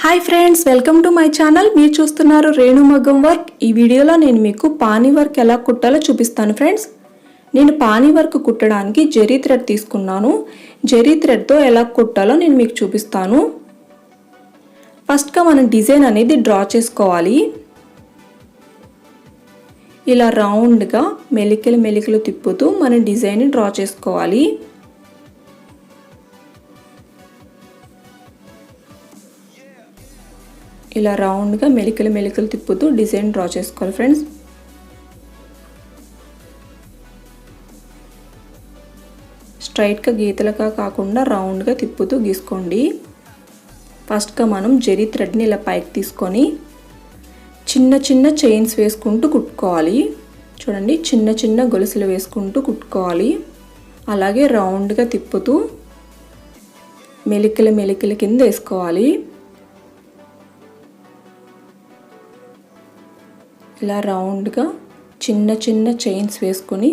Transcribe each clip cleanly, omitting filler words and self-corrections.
Hi friends, welcome to my channel. మీరు చూస్తున్నారు రేణు మగ్గం వర్క్. ఈ వీడియోలో నేను మీకు పానీ వర్క్ ఎలా కుట్టాలో చూపిస్తాను ఫ్రెండ్స్. నేను పానీ వర్క్ కుట్టడానికి జరీ థ్రెడ్ తీసుకున్నాను. జరీ థ్రెడ్తో ఎలా కుట్టాలో నేను మీకు చూపిస్తాను. ఫస్ట్గా మనం డిజైన్ అనేది డ్రా చేసుకోవాలి. ఇలా రౌండ్గా మెలికలు తిప్పుతూ మనం డిజైన్ డ్రా చేసుకోవాలి. ఇలా రౌండ్గా మెలికలు తిప్పుతూ డిజైన్ డ్రా చేసుకోవాలి ఫ్రెండ్స్. స్ట్రైట్గా గీతలుగా కాకుండా రౌండ్గా తిప్పుతూ గీసుకోండి. ఫస్ట్గా మనం జరీ థ్రెడ్ని ఇలా పైకి తీసుకొని చిన్న చైన్స్ వేసుకుంటూ కుట్టుకోవాలి. చూడండి, చిన్న గొలుసులు వేసుకుంటూ కుట్టుకోవాలి. అలాగే రౌండ్గా తిప్పుతూ మెలికల కింద వేసుకోవాలి. ఇలా రౌండ్గా చిన్న చైన్స్ వేసుకొని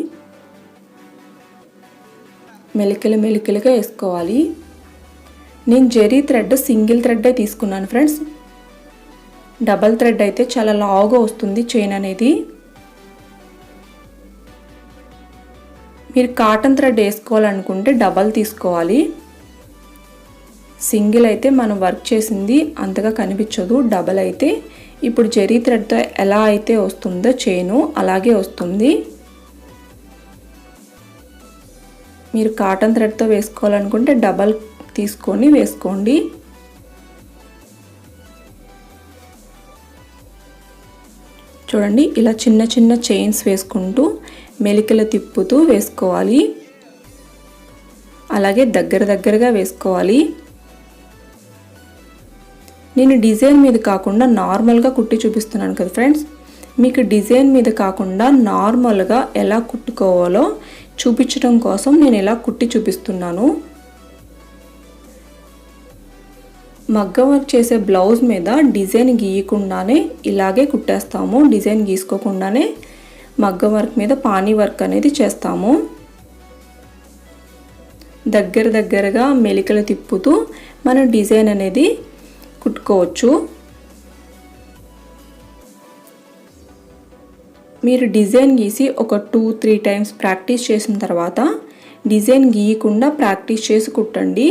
మెలికలుగా వేసుకోవాలి. నేను జరీ థ్రెడ్ సింగిల్ థ్రెడ్డే తీసుకున్నాను ఫ్రెండ్స్. డబల్ థ్రెడ్ అయితే చాలా లావుగా వస్తుంది చైన్ అనేది. మీరు కాటన్ థ్రెడ్ వేసుకోవాలనుకుంటే డబల్ తీసుకోవాలి. సింగిల్ అయితే మనం వర్క్ చేసింది అంతగా కనిపించదు. డబల్ అయితే ఇప్పుడు జరీ థ్రెడ్తో ఎలా అయితే వస్తుందో చైను అలాగే వస్తుంది. మీరు కాటన్ థ్రెడ్తో వేసుకోవాలనుకుంటే డబల్ తీసుకొని వేసుకోండి. చూడండి, ఇలా చిన్న చైన్స్ వేసుకుంటూ మెలికలు తిప్పుతూ వేసుకోవాలి. అలాగే దగ్గరగా వేసుకోవాలి. నేను డిజైన్ మీద కాకుండా నార్మల్గా కుట్టి చూపిస్తున్నాను కదా ఫ్రెండ్స్. మీకు డిజైన్ మీద కాకుండా నార్మల్గా ఎలా కుట్టుకోవాలో చూపించడం కోసం నేను ఇలా కుట్టి చూపిస్తున్నాను. మగ్గం వర్క్ చేసే బ్లౌజ్ మీద డిజైన్ గీయకుండానే ఇలాగే కుట్టేస్తాము. డిజైన్ గీసుకోకుండానే మగ్గం వర్క్ మీద పానీ వర్క్ అనేది చేస్తాము. దగ్గరగా మెలికలు తిప్పుతూ మనం డిజైన్ అనేది కుట్టుకోవచ్చు. మీరు డిజైన్ గీసి ఒక 2-3 టైమ్స్ ప్రాక్టీస్ చేసిన తర్వాత డిజైన్ గీయకుండా ప్రాక్టీస్ చేసి కుట్టండి.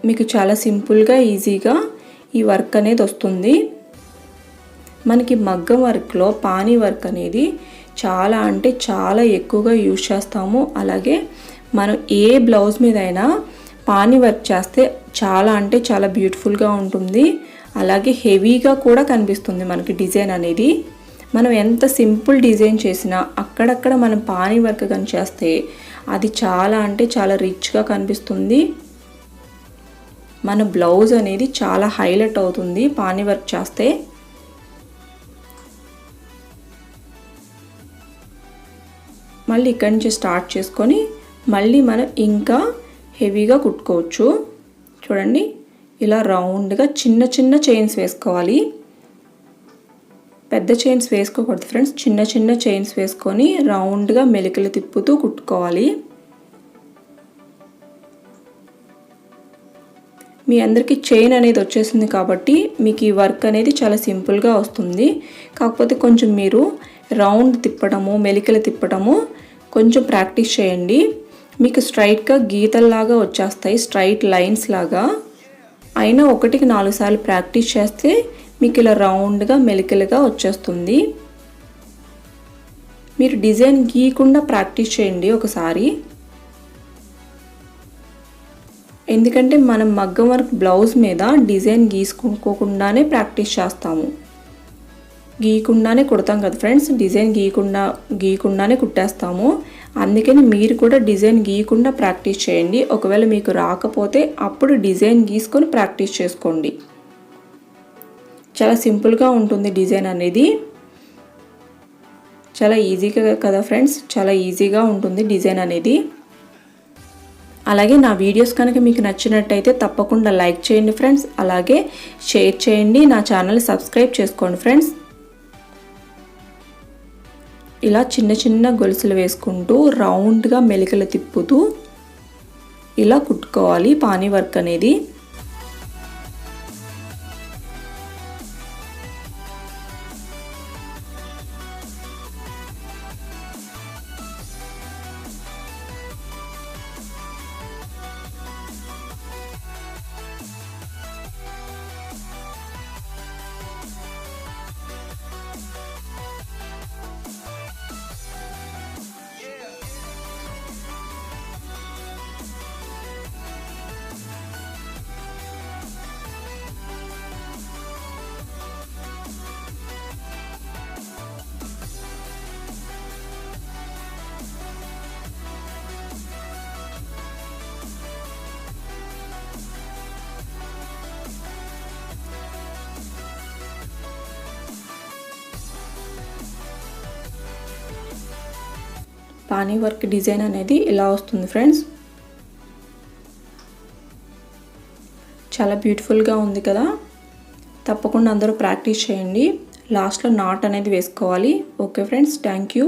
మీకు చాలా సింపుల్గా ఈజీగా ఈ వర్క్ అనేది వస్తుంది. మనకి మగ్గం వర్క్లో పానీ వర్క్ అనేది చాలా అంటే చాలా ఎక్కువగా యూజ్ చేస్తాము. అలాగే మనం ఏ బ్లౌజ్ మీద అయినా పానీ వర్క్ చేస్తే చాలా అంటే చాలా బ్యూటిఫుల్గా ఉంటుంది. అలాగే హెవీగా కూడా కనిపిస్తుంది మనకి డిజైన్ అనేది. మనం ఎంత సింపుల్ డిజైన్ చేసినా అక్కడక్కడ మనం పానీ వర్క్ కానీ చేస్తే అది చాలా అంటే చాలా రిచ్గా కనిపిస్తుంది. మన బ్లౌజ్ అనేది చాలా హైలైట్ అవుతుంది పానీ వర్క్ చేస్తే. మళ్ళీ ఇక్కడి నుంచి స్టార్ట్ చేసుకొని మళ్ళీ మనం ఇంకా హెవీగా కుట్టుకోవచ్చు. చూడండి, ఇలా రౌండ్గా చిన్న చైన్స్ వేసుకోవాలి. పెద్ద చైన్స్ వేసుకోకూడదు ఫ్రెండ్స్. చిన్న చైన్స్ వేసుకొని రౌండ్గా మెలికలు తిప్పుతూ కుట్టుకోవాలి. మీ అందరికీ చైన్ అనేది వచ్చేసింది కాబట్టి మీకు ఈ వర్క్ అనేది చాలా సింపుల్గా వస్తుంది. కాకపోతే కొంచెం మీరు రౌండ్ తిప్పడము మెలికలు తిప్పడము కొంచెం ప్రాక్టీస్ చేయండి. మీకు స్ట్రైట్గా గీతల్లాగా వచ్చేస్తాయి, స్ట్రైట్ లైన్స్ లాగా. అయినా 1-4 సార్లు ప్రాక్టీస్ చేస్తే మీకు ఇలా రౌండ్గా మెలికలుగా వచ్చేస్తుంది. మీరు డిజైన్ గీయకుండా ప్రాక్టీస్ చేయండి ఒకసారి. ఎందుకంటే మనం మగ్గం వర్క్ బ్లౌజ్ మీద డిజైన్ గీసుకోకుండానే ప్రాక్టీస్ చేస్తాము. గీయకుండానే కుడతాం కదా ఫ్రెండ్స్. డిజైన్ గీయకుండానే కుట్టేస్తాము. అందుకని మీరు కూడా డిజైన్ గీయకుండా ప్రాక్టీస్ చేయండి. ఒకవేళ మీకు రాకపోతే అప్పుడు డిజైన్ గీసుకొని ప్రాక్టీస్ చేసుకోండి. చాలా సింపుల్గా ఉంటుంది డిజైన్ అనేది. చాలా ఈజీగా కదా ఫ్రెండ్స్, చాలా ఈజీగా ఉంటుంది డిజైన్ అనేది. అలాగే నా వీడియోస్ కనుక మీకు నచ్చినట్టయితే తప్పకుండా లైక్ చేయండి ఫ్రెండ్స్. అలాగే షేర్ చేయండి. నా ఛానల్ సబ్స్క్రైబ్ చేసుకోండి ఫ్రెండ్స్. ఇలా చిన్న గొలుసులు వేసుకుంటూ రౌండ్గా మెలికలు తిప్పుతూ ఇలా కుట్టుకోవాలి పానీ వర్క్ అనేది. పానీ వర్క్ డిజైన్ అనేది ఇలా వస్తుంది ఫ్రెండ్స్. చాలా బ్యూటిఫుల్గా ఉంది కదా. తప్పకుండా అందరూ ప్రాక్టీస్ చేయండి. లాస్ట్లో నాట్ అనేది వేసుకోవాలి. Okay friends, thank you.